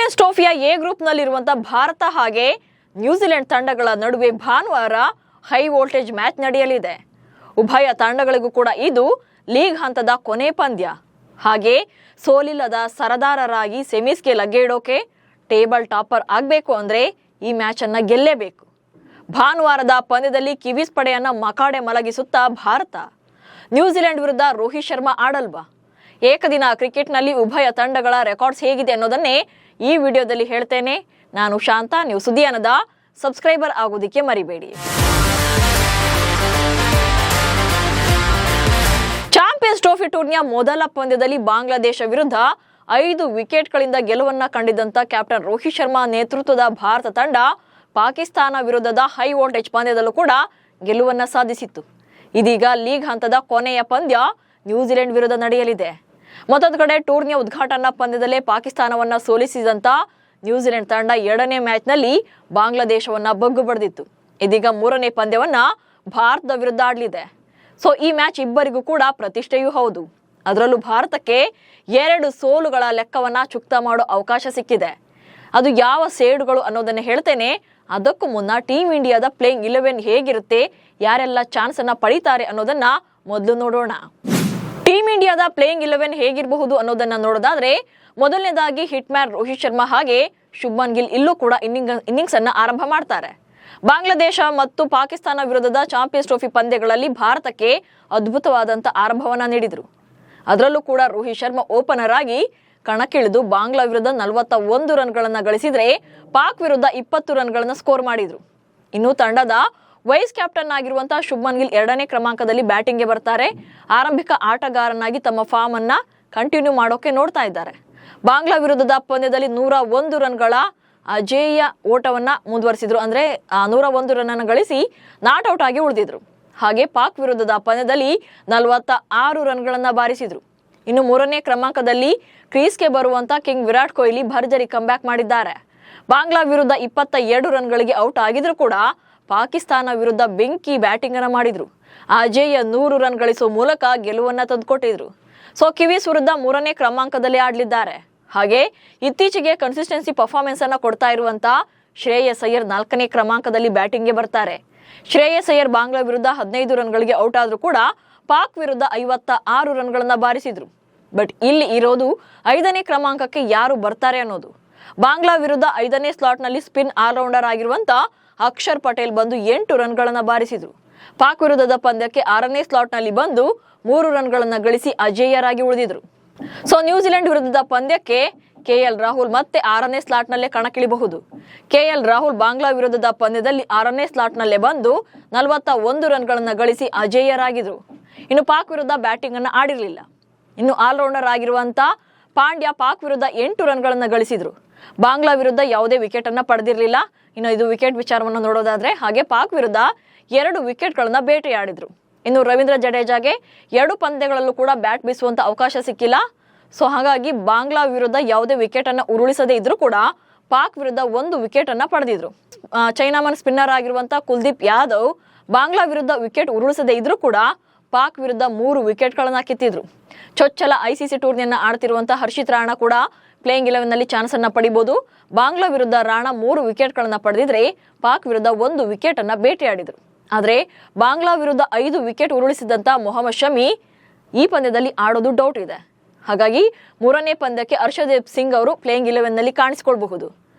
Champions ಟ್ರೋಫಿಯ A ಗ್ರೂಪ್ನಲ್ಲಿರುವಂತಹ Bharat ಹಾಗೆ New Zealand ತಂಡಗಳ ನಡುವೆ ಭಾನುವಾರ ಹೈ ವೋಲ್ಟೇಜ್ ಮ್ಯಾಚ್ ನಡೆಯಲಿದೆ. ಉಭಯ ತಂಡಗಳಿಗೂ ಕೂಡ ಇದು ಲೀಗ್ ಹಂತದ ಕೊನೆ ಪಂದ್ಯ. ಹಾಗೆ ಸೋಲಿಲ್ಲದ ಸರದಾರರಾಗಿ ಸೆಮೀಸ್ಗೆ ಲಗ್ಗೆ ಇಡೋಕೆ ಟೇಬಲ್ ಟಾಪರ್ ಆಗಬೇಕು ಅಂದರೆ ಈ ಮ್ಯಾಚ್ ಅನ್ನ ಗೆಲ್ಲೇಬೇಕು. ಭಾನುವಾರದ ಪಂದ್ಯದಲ್ಲಿ ಕಿವೀಸ್ ಪಡೆಯನ್ನ ಮಕಾಡೆ ಮಲಗಿಸುತ್ತಾ ಭಾರತ ನ್ಯೂಜಿಲೆಂಡ್ ವಿರುದ್ಧ ರೋಹಿತ್ ಶರ್ಮಾ ಆಡಲ್ವಾ? ಏಕದಿನ ಕ್ರಿಕೆಟ್ನಲ್ಲಿ ಉಭಯ ತಂಡಗಳ ರೆಕಾರ್ಡ್ಸ್ ಹೇಗಿದೆ ಅನ್ನೋದನ್ನೇ ಈ ವಿಡಿಯೋದಲ್ಲಿ ಹೇಳ್ತೇನೆ. ನಾನು ಶಾಂತ. ನೀವು ಸುದ್ದಿಯನ್ನದ ಸಬ್ಸ್ಕ್ರೈಬರ್ ಆಗೋದಕ್ಕೆ ಮರಿಬೇಡಿ. ಚಾಂಪಿಯನ್ಸ್ ಟ್ರೋಫಿ ಟೂರ್ನಿಯ ಮೊದಲ ಪಂದ್ಯದಲ್ಲಿ ಬಾಂಗ್ಲಾದೇಶ ವಿರುದ್ಧ 5 ವಿಕೆಟ್ಗಳಿಂದ ಗೆಲುವನ್ನ ಕಂಡಿದ್ದಂತ ಕ್ಯಾಪ್ಟನ್ ರೋಹಿತ್ ಶರ್ಮಾ ನೇತೃತ್ವದ ಭಾರತ ತಂಡ ಪಾಕಿಸ್ತಾನ ವಿರುದ್ಧದ ಹೈ ವೋಲ್ಟೇಜ್ ಪಂದ್ಯದಲ್ಲೂ ಕೂಡ ಗೆಲುವನ್ನ ಸಾಧಿಸಿತ್ತು. ಇದೀಗ ಲೀಗ್ ಹಂತದ ಕೊನೆಯ ಪಂದ್ಯ ನ್ಯೂಜಿಲೆಂಡ್ ವಿರುದ್ಧ ನಡೆಯಲಿದೆ. ಮತ್ತೊಂದು ಕಡೆ ಟೂರ್ನಿಯ ಉದ್ಘಾಟನಾ ಪಂದ್ಯದಲ್ಲೇ ಪಾಕಿಸ್ತಾನವನ್ನ ಸೋಲಿಸಿದಂತ ನ್ಯೂಜಿಲೆಂಡ್ ತಂಡ 2ನೇ ಮ್ಯಾಚ್ನಲ್ಲಿ ಬಾಂಗ್ಲಾದೇಶವನ್ನ ಬಗ್ಗು ಬಡಿದಿತ್ತು. ಇದೀಗ 3ನೇ ಪಂದ್ಯವನ್ನ ಭಾರತದ ವಿರುದ್ಧ ಆಡಲಿದೆ. ಸೊ ಈ ಮ್ಯಾಚ್ ಇಬ್ಬರಿಗೂ ಕೂಡ ಪ್ರತಿಷ್ಠೆಯೂ ಹೌದು. ಅದರಲ್ಲೂ ಭಾರತಕ್ಕೆ 2 ಸೋಲುಗಳ ಲೆಕ್ಕವನ್ನ ಚುಕ್ತ ಮಾಡೋ ಅವಕಾಶ ಸಿಕ್ಕಿದೆ. ಅದು ಯಾವ ಸೇಡುಗಳು ಅನ್ನೋದನ್ನ ಹೇಳ್ತೇನೆ. ಅದಕ್ಕೂ ಮುನ್ನ ಟೀಮ್ ಇಂಡಿಯಾದ ಪ್ಲೇಯಿಂಗ್ 11 ಹೇಗಿರುತ್ತೆ, ಯಾರೆಲ್ಲ ಚಾನ್ಸ್ ಅನ್ನ ಪಡಿತಾರೆ ಅನ್ನೋದನ್ನ ಮೊದಲು ನೋಡೋಣ. ಟೀಮ್ ಇಂಡಿಯಾದ ಪ್ಲೇಯಿಂಗ್ 11 ಹೇಗಿರಬಹುದು ಅನ್ನೋದನ್ನ ನೋಡೋದಾದ್ರೆ, ಮೊದಲನೇದಾಗಿ ಹಿಟ್ ಮ್ಯಾನ್ ರೋಹಿತ್ ಶರ್ಮಾ ಹಾಗೆ ಶುಭ್ಮನ್ ಗಿಲ್ ಇಲ್ಲೂ ಕೂಡ ಇನ್ನಿಂಗ್ಸ್ ಅನ್ನ ಆರಂಭ ಮಾಡ್ತಾರೆ. ಬಾಂಗ್ಲಾದೇಶ ಮತ್ತು ಪಾಕಿಸ್ತಾನ ವಿರುದ್ಧದ ಚಾಂಪಿಯನ್ಸ್ ಟ್ರೋಫಿ ಪಂದ್ಯಗಳಲ್ಲಿ ಭಾರತಕ್ಕೆ ಅದ್ಭುತವಾದಂತ ಆರಂಭವನ್ನ ನೀಡಿದ್ರು. ಅದರಲ್ಲೂ ಕೂಡ ರೋಹಿತ್ ಶರ್ಮಾ ಓಪನರ್ ಆಗಿ ಕಣಕ್ಕಿಳಿದು ಬಾಂಗ್ಲಾ ವಿರುದ್ಧ 41 ರನ್ಗಳನ್ನ ಗಳಿಸಿದ್ರೆ ಪಾಕ್ ವಿರುದ್ಧ 20 ರನ್ಗಳನ್ನ ಸ್ಕೋರ್ ಮಾಡಿದ್ರು. ಇನ್ನು ತಂಡದ ವೈಸ್ ಕ್ಯಾಪ್ಟನ್ ಆಗಿರುವಂತಹ ಶುಭ್ಮನ್ ಗಿಲ್ 2ನೇ ಕ್ರಮಾಂಕದಲ್ಲಿ ಬ್ಯಾಟಿಂಗ್ಗೆ ಬರ್ತಾರೆ. ಆರಂಭಿಕ ಆಟಗಾರನಾಗಿ ತಮ್ಮ ಫಾರ್ಮ್ ಅನ್ನ ಕಂಟಿನ್ಯೂ ಮಾಡೋಕೆ ನೋಡ್ತಾ ಇದ್ದಾರೆ. ಬಾಂಗ್ಲಾ ವಿರುದ್ಧದ ಪಂದ್ಯದಲ್ಲಿ 101 ರನ್ಗಳ ಅಜೇಯ ಓಟವನ್ನ ಮುಂದುವರಿಸಿದ್ರು. ಅಂದ್ರೆ 101 ರನ್ ಅನ್ನು ಗಳಿಸಿ ನಾಟ್ ಔಟ್ ಆಗಿ ಉಳಿದಿದ್ರು. ಹಾಗೆ ಪಾಕ್ ವಿರುದ್ಧದ ಪಂದ್ಯದಲ್ಲಿ 46 ರನ್ಗಳನ್ನ ಬಾರಿಸಿದ್ರು. ಇನ್ನು 3ನೇ ಕ್ರಮಾಂಕದಲ್ಲಿ ಕ್ರೀಸ್ಗೆ ಬರುವಂತ ಕಿಂಗ್ ವಿರಾಟ್ ಕೊಹ್ಲಿ ಭರ್ಜರಿ ಕಂಬ್ಯಾಕ್ ಮಾಡಿದ್ದಾರೆ. ಬಾಂಗ್ಲಾ ವಿರುದ್ಧ 22 ರನ್ಗಳಿಗೆ ಔಟ್ ಆಗಿದ್ರು ಕೂಡ ಪಾಕಿಸ್ತಾನ ವಿರುದ್ಧ ಬೆಂಕಿ ಬ್ಯಾಟಿಂಗ್ ಅನ್ನ ಮಾಡಿದ್ರು. ಅಜೇಯ 100 ರನ್ ಗಳಿಸುವ ಮೂಲಕ ಗೆಲುವನ್ನ ತಂದುಕೊಟ್ಟಿದ್ರು. ಸೊ ಕಿವೀಸ್ ವಿರುದ್ಧ 3ನೇ ಕ್ರಮಾಂಕದಲ್ಲಿ ಆಡಲಿದ್ದಾರೆ. ಹಾಗೆ ಇತ್ತೀಚೆಗೆ ಕನ್ಸಿಸ್ಟೆನ್ಸಿ ಪರ್ಫಾರ್ಮೆನ್ಸ್ ಅನ್ನ ಕೊಡ್ತಾ ಇರುವಂತ ಶ್ರೇಯಸ್ ಅಯ್ಯರ್ 4ನೇ ಕ್ರಮಾಂಕದಲ್ಲಿ ಬ್ಯಾಟಿಂಗ್ಗೆ ಬರ್ತಾರೆ. ಶ್ರೇಯಸ್ ಅಯ್ಯರ್ ಬಾಂಗ್ಲಾ ವಿರುದ್ಧ 15 ರನ್ಗಳಿಗೆ ಔಟ್ ಆದ್ರೂ ಕೂಡ ಪಾಕ್ ವಿರುದ್ಧ 56 ರನ್ಗಳನ್ನ ಬಾರಿಸಿದ್ರು. ಬಟ್ ಇಲ್ಲಿ ಇರೋದು 5ನೇ ಕ್ರಮಾಂಕಕ್ಕೆ ಯಾರು ಬರ್ತಾರೆ ಅನ್ನೋದು. ಬಾಂಗ್ಲಾ ವಿರುದ್ಧ 5ನೇ ಸ್ಲಾಟ್ ನಲ್ಲಿ ಸ್ಪಿನ್ ಆಲ್ರೌಂಡರ್ ಆಗಿರುವಂತ ಅಕ್ಷರ್ ಪಟೇಲ್ ಬಂದು 8 ರನ್ಗಳನ್ನ ಬಾರಿಸಿದ್ರು. ಪಾಕ್ ವಿರುದ್ಧದ ಪಂದ್ಯಕ್ಕೆ 6ನೇ ಸ್ಲಾಟ್ ನಲ್ಲಿ ಬಂದು 3 ರನ್ಗಳನ್ನ ಗಳಿಸಿ ಅಜೇಯರಾಗಿ ಉಳಿದಿದ್ರು. ಸೊ ನ್ಯೂಜಿಲೆಂಡ್ ವಿರುದ್ಧದ ಪಂದ್ಯಕ್ಕೆ KL ರಾಹುಲ್ ಮತ್ತೆ 6ನೇ ಸ್ಲಾಟ್ ನಲ್ಲೇ ಕಣಕ್ಕಿಳಿಬಹುದು. KL ರಾಹುಲ್ ಬಾಂಗ್ಲಾ ವಿರುದ್ಧದ ಪಂದ್ಯದಲ್ಲಿ 6ನೇ ಸ್ಲಾಟ್ ನಲ್ಲೇ ಬಂದು 41 ರನ್ಗಳನ್ನ ಗಳಿಸಿ ಅಜೇಯರಾಗಿದ್ರು. ಇನ್ನು ಪಾಕ್ ವಿರುದ್ಧ ಬ್ಯಾಟಿಂಗ್ ಅನ್ನ ಆಡಿರಲಿಲ್ಲ. ಇನ್ನು ಆಲ್ರೌಂಡರ್ ಆಗಿರುವಂತ ಪಾಂಡ್ಯ ಪಾಕ್ ವಿರುದ್ಧ 8 ರನ್ಗಳನ್ನ ಗಳಿಸಿದ್ರು. ಬಾಂಗ್ಲಾ ವಿರುದ್ಧ ಯಾವುದೇ ವಿಕೆಟ್ ಅನ್ನ ಪಡೆದಿರಲಿಲ್ಲ. ಇನ್ನು ಇದು ವಿಕೆಟ್ ವಿಚಾರವನ್ನು ನೋಡೋದಾದ್ರೆ, ಹಾಗೆ ಪಾಕ್ ವಿರುದ್ಧ 2 ವಿಕೆಟ್ಗಳನ್ನ ಬೇಟೆಯಾಡಿದ್ರು. ಇನ್ನು ರವೀಂದ್ರ ಜಡೇಜಾಗೆ 2 ಪಂದ್ಯಗಳಲ್ಲೂ ಕೂಡ ಬ್ಯಾಟ್ ಬೀಸುವಂತ ಅವಕಾಶ ಸಿಕ್ಕಿಲ್ಲ. ಸೊ ಹಾಗಾಗಿ ಬಾಂಗ್ಲಾ ವಿರುದ್ಧ ಯಾವುದೇ ವಿಕೆಟ್ ಅನ್ನ ಉರುಳಿಸದೇ ಇದ್ರೂ ಕೂಡ ಪಾಕ್ ವಿರುದ್ಧ 1 ವಿಕೆಟ್ ಅನ್ನ ಪಡೆದಿದ್ರು. ಚೈನಾಮನ್ ಸ್ಪಿನ್ನರ್ ಆಗಿರುವಂತ ಕುಲ್ದೀಪ್ ಯಾದವ್ ಬಾಂಗ್ಲಾ ವಿರುದ್ಧ ವಿಕೆಟ್ ಉರುಳಿಸದೇ ಇದ್ರೂ ಕೂಡ ಪಾಕ್ ವಿರುದ್ಧ 3 ವಿಕೆಟ್ಗಳನ್ನ ಕಿತ್ತಿದ್ರು. ಚೊಚ್ಚಲ ICC ಟೂರ್ನಿಯನ್ನ ಆಡ್ತಿರುವಂತಹ ಹರ್ಷಿತ್ ರಾಣಾ ಕೂಡ ಪ್ಲೇಯಿಂಗ್ 11 ನಲ್ಲಿ ಚಾನ್ಸ್ ಅನ್ನ ಪಡಿಬಹುದು. ಬಾಂಗ್ಲಾ ವಿರುದ್ಧ ರಾಣಾ 3 ವಿಕೆಟ್ಗಳನ್ನ ಪಡೆದಿದ್ರೆ ಪಾಕ್ ವಿರುದ್ಧ 1 ವಿಕೆಟ್ ಅನ್ನ ಬೇಟೆಯಾಡಿದ್ರು. ಆದ್ರೆ ಬಾಂಗ್ಲಾ ವಿರುದ್ಧ 5 ವಿಕೆಟ್ ಉರುಳಿಸಿದಂತ ಮೊಹಮ್ಮದ್ ಶಮಿ ಈ ಪಂದ್ಯದಲ್ಲಿ ಆಡೋದು ಡೌಟ್ ಇದೆ. ಹಾಗಾಗಿ 3ನೇ ಪಂದ್ಯಕ್ಕೆ ಹರ್ಷದೀಪ್ ಸಿಂಗ್ ಅವರು ಪ್ಲೇಯಿಂಗ್ 11 ನಲ್ಲಿ ಕಾಣಿಸಿಕೊಳ್ಳಬಹುದು.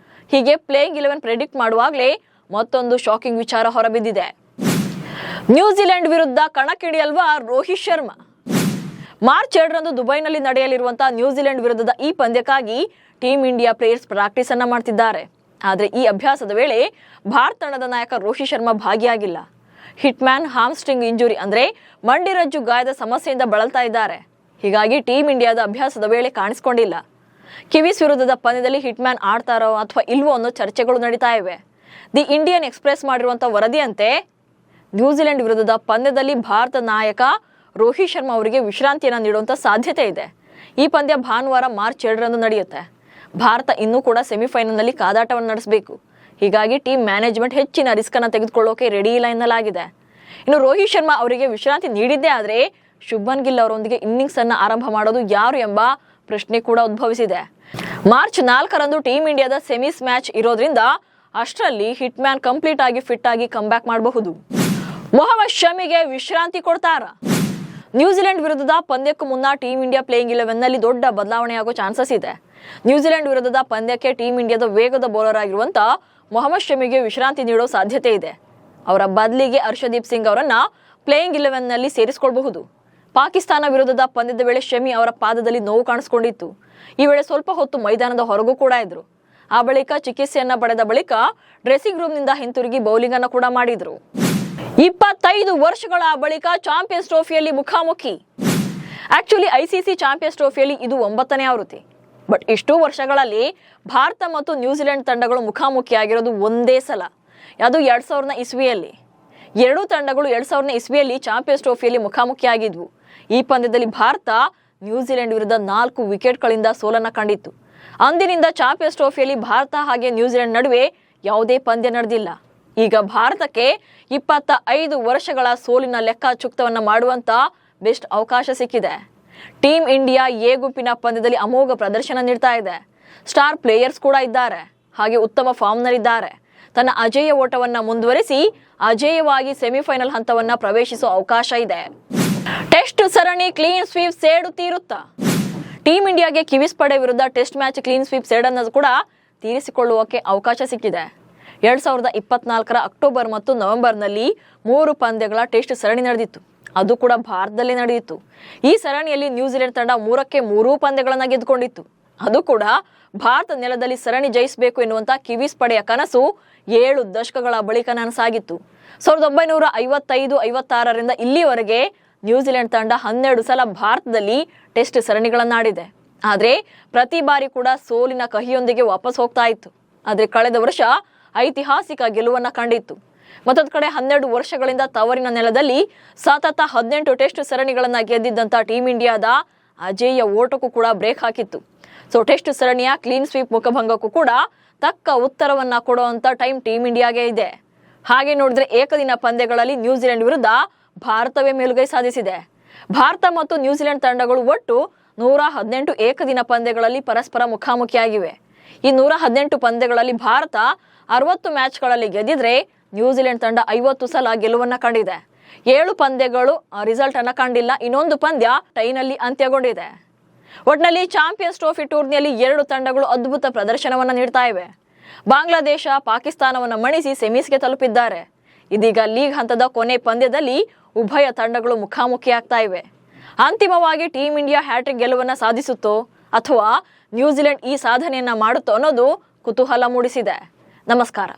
ಹೀಗೆ ಪ್ಲೇಯಿಂಗ್ 11 ಪ್ರೆಡಿಕ್ಟ್ ಮಾಡುವಾಗಲೇ ಮತ್ತೊಂದು ಶಾಕಿಂಗ್ ವಿಚಾರ ಹೊರಬಿದ್ದಿದೆ. ನ್ಯೂಜಿಲೆಂಡ್ ವಿರುದ್ಧ ಕಣಕ್ಕಿಳಿಯಲ್ವಾ ರೋಹಿತ್ ಶರ್ಮಾ? ಮಾರ್ಚ್ 2ರಂದು ದುಬೈನಲ್ಲಿ ನಡೆಯಲಿರುವಂತಹ ನ್ಯೂಜಿಲೆಂಡ್ ವಿರುದ್ಧದ ಈ ಪಂದ್ಯಕ್ಕಾಗಿ ಟೀಮ್ ಇಂಡಿಯಾ ಪ್ಲೇಯರ್ಸ್ ಪ್ರಾಕ್ಟೀಸ್ ಅನ್ನ ಮಾಡ್ತಿದ್ದಾರೆ. ಆದ್ರೆ ಈ ಅಭ್ಯಾಸದ ವೇಳೆ ಭಾರತ ತಂಡದ ನಾಯಕ ರೋಹಿತ್ ಶರ್ಮಾ ಭಾಗಿಯಾಗಿಲ್ಲ. ಹಿಟ್ ಮ್ಯಾನ್ ಹಾಮ್ಸ್ಟ್ರಿಂಗ್ ಇಂಜುರಿ ಅಂದ್ರೆ ಮಂಡಿರಜ್ಜು ಗಾಯದ ಸಮಸ್ಯೆಯಿಂದ ಬಳಲ್ತಾ ಇದ್ದಾರೆ. ಹೀಗಾಗಿ ಟೀಮ್ ಇಂಡಿಯಾದ ಅಭ್ಯಾಸದ ವೇಳೆ ಕಾಣಿಸಿಕೊಂಡಿಲ್ಲ. ಕಿವೀಸ್ ವಿರುದ್ಧದ ಪಂದ್ಯದಲ್ಲಿ ಹಿಟ್ ಮ್ಯಾನ್ ಆಡ್ತಾರೋ ಅಥವಾ ಇಲ್ವೋ ಅನ್ನೋ ಚರ್ಚೆಗಳು ನಡೀತಾ ಇವೆ. ದಿ ಇಂಡಿಯನ್ ಎಕ್ಸ್ಪ್ರೆಸ್ ಮಾಡಿರುವಂತಹ ವರದಿಯಂತೆ ನ್ಯೂಜಿಲೆಂಡ್ ವಿರುದ್ಧದ ಪಂದ್ಯದಲ್ಲಿ ಭಾರತ ನಾಯಕ ರೋಹಿತ್ ಶರ್ಮಾ ಅವರಿಗೆ ವಿಶ್ರಾಂತಿಯನ್ನು ನೀಡುವಂತ ಸಾಧ್ಯತೆ ಇದೆ. ಈ ಪಂದ್ಯ ಭಾನುವಾರ ಮಾರ್ಚ್ 2ರಂದು ನಡೆಯುತ್ತೆ. ಭಾರತ ಇನ್ನೂ ಕೂಡ ಸೆಮಿಫೈನಲ್ ನಲ್ಲಿ ಕಾದಾಟವನ್ನು ನಡೆಸಬೇಕು. ಹೀಗಾಗಿ ಟೀಮ್ ಮ್ಯಾನೇಜ್ಮೆಂಟ್ ಹೆಚ್ಚಿನ ರಿಸ್ಕ್ ಅನ್ನು ತೆಗೆದುಕೊಳ್ಳೋಕೆ ರೆಡಿ ಇಲ್ಲ ಎನ್ನಲಾಗಿದೆ. ಇನ್ನು ರೋಹಿತ್ ಶರ್ಮಾ ಅವರಿಗೆ ವಿಶ್ರಾಂತಿ ನೀಡಿದ್ದೇ ಆದ್ರೆ ಶುಭ್ಮನ್ ಗಿಲ್ ಅವರೊಂದಿಗೆ ಇನ್ನಿಂಗ್ಸ್ ಅನ್ನ ಆರಂಭ ಮಾಡೋದು ಯಾರು ಎಂಬ ಪ್ರಶ್ನೆ ಕೂಡ ಉದ್ಭವಿಸಿದೆ. ಮಾರ್ಚ್ 4ರಂದು ಟೀಂ ಇಂಡಿಯಾದ ಸೆಮೀಸ್ ಮ್ಯಾಚ್ ಇರೋದ್ರಿಂದ ಅಷ್ಟರಲ್ಲಿ ಹಿಟ್ ಮ್ಯಾನ್ ಕಂಪ್ಲೀಟ್ ಆಗಿ ಫಿಟ್ ಆಗಿ ಕಮ್ಬ್ಯಾಕ್ ಮಾಡಬಹುದು. ಮೊಹಮ್ಮದ್ ಶಮಿಗೆ ವಿಶ್ರಾಂತಿ ಕೊಡ್ತಾರ? ನ್ಯೂಜಿಲೆಂಡ್ ವಿರುದ್ಧದ ಪಂದ್ಯಕ್ಕೂ ಮುನ್ನ ಟೀಂ ಇಂಡಿಯಾ ಪ್ಲೇಯಿಂಗ್ 11 ನಲ್ಲಿ ದೊಡ್ಡ ಬದಲಾವಣೆಯಾಗೋ ಚಾನ್ಸಸ್ ಇದೆ. ನ್ಯೂಜಿಲೆಂಡ್ ವಿರುದ್ಧದ ಪಂದ್ಯಕ್ಕೆ ಟೀಂ ಇಂಡಿಯಾದ ವೇಗದ ಬೌಲರ್ ಆಗಿರುವಂತ ಮೊಹಮ್ಮದ್ ಶಮಿಗೆ ವಿಶ್ರಾಂತಿ ನೀಡೋ ಸಾಧ್ಯತೆ ಇದೆ. ಅವರ ಬದಲಿಗೆ ಹರ್ಷದೀಪ್ ಸಿಂಗ್ ಅವರನ್ನ ಪ್ಲೇಯಿಂಗ್ 11 ನಲ್ಲಿ ಸೇರಿಸಿಕೊಳ್ಳಬಹುದು. ಪಾಕಿಸ್ತಾನ ವಿರುದ್ಧದ ಪಂದ್ಯದ ವೇಳೆ ಶಮಿ ಅವರ ಪಾದದಲ್ಲಿ ನೋವು ಕಾಣಿಸಿಕೊಂಡಿತ್ತು. ಈ ವೇಳೆ ಸ್ವಲ್ಪ ಹೊತ್ತು ಮೈದಾನದ ಹೊರಗೂ ಕೂಡ ಇದ್ರು. ಆ ಬಳಿಕ ಚಿಕಿತ್ಸೆಯನ್ನ ಪಡೆದ ಬಳಿಕ ಡ್ರೆಸ್ಸಿಂಗ್ ರೂಮ್ನಿಂದ ಹಿಂತಿರುಗಿ ಬೌಲಿಂಗ್ ಅನ್ನು ಕೂಡ ಮಾಡಿದ್ರು. 25 ವರ್ಷಗಳ ಬಳಿಕ ಚಾಂಪಿಯನ್ಸ್ ಟ್ರೋಫಿಯಲ್ಲಿ ಮುಖಾಮುಖಿ. ಆಕ್ಚುಲಿ ಐಸಿಸಿ ಚಾಂಪಿಯನ್ಸ್ ಟ್ರೋಫಿಯಲ್ಲಿ ಇದು 9ನೇ ಆವೃತ್ತಿ. ಬಟ್ ಇಷ್ಟು ವರ್ಷಗಳಲ್ಲಿ ಭಾರತ ಮತ್ತು ನ್ಯೂಜಿಲೆಂಡ್ ತಂಡಗಳು ಮುಖಾಮುಖಿಯಾಗಿರೋದು ಒಂದೇ ಸಲ. ಅದು 2000 ಇಸ್ವಿಯಲ್ಲಿ. ಎರಡೂ ತಂಡಗಳು 2000 ಇಸ್ವಿಯಲ್ಲಿ ಚಾಂಪಿಯನ್ಸ್ ಟ್ರೋಫಿಯಲ್ಲಿ ಮುಖಾಮುಖಿಯಾಗಿದ್ವು. ಈ ಪಂದ್ಯದಲ್ಲಿ ಭಾರತ ನ್ಯೂಜಿಲೆಂಡ್ ವಿರುದ್ಧ 4 ವಿಕೆಟ್ಗಳಿಂದ ಸೋಲನ್ನ ಕಂಡಿತ್ತು. ಅಂದಿನಿಂದ ಚಾಂಪಿಯನ್ಸ್ ಟ್ರೋಫಿಯಲ್ಲಿ ಭಾರತ ಹಾಗೆ ನ್ಯೂಜಿಲೆಂಡ್ ನಡುವೆ ಯಾವುದೇ ಪಂದ್ಯ ನಡೆದಿಲ್ಲ. ಈಗ ಭಾರತಕ್ಕೆ 25 ವರ್ಷಗಳ ಸೋಲಿನ ಲೆಕ್ಕಾಚುಕ್ತವನ್ನ ಮಾಡುವಂತ ಬೆಸ್ಟ್ ಅವಕಾಶ ಸಿಕ್ಕಿದೆ. ಟೀಂ ಇಂಡಿಯಾ ಎ ಗುಂಪಿನ ಪಂದ್ಯದಲ್ಲಿ ಅಮೋಘ ಪ್ರದರ್ಶನ ನೀಡ್ತಾ ಇದೆ. ಸ್ಟಾರ್ ಪ್ಲೇಯರ್ಸ್ ಕೂಡ ಇದ್ದಾರೆ, ಹಾಗೆ ಉತ್ತಮ ಫಾರ್ಮ್ನಲ್ಲಿದ್ದಾರೆ. ತನ್ನ ಅಜೇಯ ಓಟವನ್ನ ಮುಂದುವರಿಸಿ ಅಜೇಯವಾಗಿ ಸೆಮಿಫೈನಲ್ ಹಂತವನ್ನ ಪ್ರವೇಶಿಸುವ ಅವಕಾಶ ಇದೆ. ಟೆಸ್ಟ್ ಸರಣಿ ಕ್ಲೀನ್ ಸ್ವೀಪ್ ಸೇಡು ತೀರುತ್ತಾ? ಟೀಂ ಇಂಡಿಯಾಗೆ ಕಿವೀಸ್ ಪಡೆ ವಿರುದ್ಧ ಟೆಸ್ಟ್ ಮ್ಯಾಚ್ ಕ್ಲೀನ್ ಸ್ವೀಪ್ ಸೇಡನ್ನು ಕೂಡ ತೀರಿಸಿಕೊಳ್ಳುವಕ್ಕೆ ಅವಕಾಶ ಸಿಕ್ಕಿದೆ. 2024ರ ಅಕ್ಟೋಬರ್ ಮತ್ತು ನವೆಂಬರ್ನಲ್ಲಿ 3 ಪಂದ್ಯಗಳ ಟೆಸ್ಟ್ ಸರಣಿ ನಡೆದಿತ್ತು. ಅದು ಕೂಡ ಭಾರತದಲ್ಲೇ ನಡೆದಿತ್ತು. ಈ ಸರಣಿಯಲ್ಲಿ ನ್ಯೂಜಿಲೆಂಡ್ ತಂಡ 3ಕ್ಕೆ 3 ಪಂದ್ಯಗಳನ್ನು ಗೆದ್ದುಕೊಂಡಿತ್ತು. ಅದು ಕೂಡ ಭಾರತ ನೆಲದಲ್ಲಿ ಸರಣಿ ಜಯಿಸಬೇಕು ಎನ್ನುವಂತ ಕಿವೀಸ್ ಪಡೆಯ ಕನಸು 7 ದಶಕಗಳ ಬಳಿಕ ನನಸಾಗಿತ್ತು. 1955-56ರಿಂದ ಇಲ್ಲಿವರೆಗೆ ನ್ಯೂಜಿಲೆಂಡ್ ತಂಡ 12 ಸಲ ಭಾರತದಲ್ಲಿ ಟೆಸ್ಟ್ ಸರಣಿಗಳನ್ನಾಡಿದೆ. ಆದ್ರೆ ಪ್ರತಿ ಬಾರಿ ಕೂಡ ಸೋಲಿನ ಕಹಿಯೊಂದಿಗೆ ವಾಪಸ್ ಹೋಗ್ತಾ ಇತ್ತು. ಆದ್ರೆ ಕಳೆದ ವರ್ಷ ಐತಿಹಾಸಿಕ ಗೆಲುವನ್ನ ಕಂಡಿತ್ತು. ಮತ್ತೊಂದು ಕಡೆ 12 ವರ್ಷಗಳಿಂದ ತವರಿನ ನೆಲದಲ್ಲಿ ಸತತ 18 ಟೆಸ್ಟ್ ಸರಣಿಗಳನ್ನ ಗೆದ್ದಿದ್ದಂತ ಟೀಂ ಇಂಡಿಯಾದ ಅಜೇಯ ಓಟಕ್ಕೂ ಕೂಡ ಬ್ರೇಕ್ ಹಾಕಿತ್ತು. ಟೆಸ್ಟ್ ಸರಣಿಯ ಕ್ಲೀನ್ ಸ್ವೀಪ್ ಮುಖಭಂಗಕ್ಕೂ ಕೂಡ ತಕ್ಕ ಉತ್ತರವನ್ನ ಕೊಡುವಂತ ಟೈಮ್ ಟೀಂ ಇಂಡಿಯಾಗೆ ಇದೆ. ಹಾಗೆ ನೋಡಿದ್ರೆ ಏಕದಿನ ಪಂದ್ಯಗಳಲ್ಲಿ ನ್ಯೂಜಿಲೆಂಡ್ ವಿರುದ್ಧ ಭಾರತವೇ ಮೇಲುಗೈ ಸಾಧಿಸಿದೆ. ಭಾರತ ಮತ್ತು ನ್ಯೂಜಿಲೆಂಡ್ ತಂಡಗಳು ಒಟ್ಟು 118 ಏಕದಿನ ಪಂದ್ಯಗಳಲ್ಲಿ ಪರಸ್ಪರ ಮುಖಾಮುಖಿಯಾಗಿವೆ. ಈ 118 ಪಂದ್ಯಗಳಲ್ಲಿ ಭಾರತ 60 ಮ್ಯಾಚ್ಗಳಲ್ಲಿ ಗೆದ್ದಿದ್ರೆ ನ್ಯೂಜಿಲೆಂಡ್ ತಂಡ 50 ಸಲ ಗೆಲುವನ್ನ ಕಂಡಿದೆ. 7 ಪಂದ್ಯಗಳು ರಿಸಲ್ಟ್ ಅನ್ನ ಕಂಡಿಲ್ಲ. ಇನ್ನೊಂದು ಪಂದ್ಯ ಟೈನಲ್ಲಿ ಅಂತ್ಯಗೊಂಡಿದೆ. ಒಟ್ನಲ್ಲಿ ಚಾಂಪಿಯನ್ಸ್ ಟ್ರೋಫಿ ಟೂರ್ನಿಯಲ್ಲಿ 2 ತಂಡಗಳು ಅದ್ಭುತ ಪ್ರದರ್ಶನವನ್ನ ನೀಡ್ತಾ ಇವೆ. ಬಾಂಗ್ಲಾದೇಶ ಪಾಕಿಸ್ತಾನವನ್ನ ಮಣಿಸಿ ಸೆಮೀಸ್ಗೆ ತಲುಪಿದ್ದಾರೆ. ಇದೀಗ ಲೀಗ್ ಹಂತದ ಕೊನೆ ಪಂದ್ಯದಲ್ಲಿ ಉಭಯ ತಂಡಗಳು ಮುಖಾಮುಖಿಯಾಗ್ತಾ ಇವೆ. ಅಂತಿಮವಾಗಿ ಟೀಂ ಇಂಡಿಯಾ ಹ್ಯಾಟ್ರಿಕ್ ಗೆಲುವನ್ನ ಸಾಧಿಸುತ್ತೋ ಅಥವಾ ನ್ಯೂಜಿಲೆಂಡ್ ಈ ಸಾಧನೆಯನ್ನ ಮಾಡುತ್ತೋ ಅನ್ನೋದು ಕುತೂಹಲ ಮೂಡಿಸಿದೆ. ನಮಸ್ಕಾರ.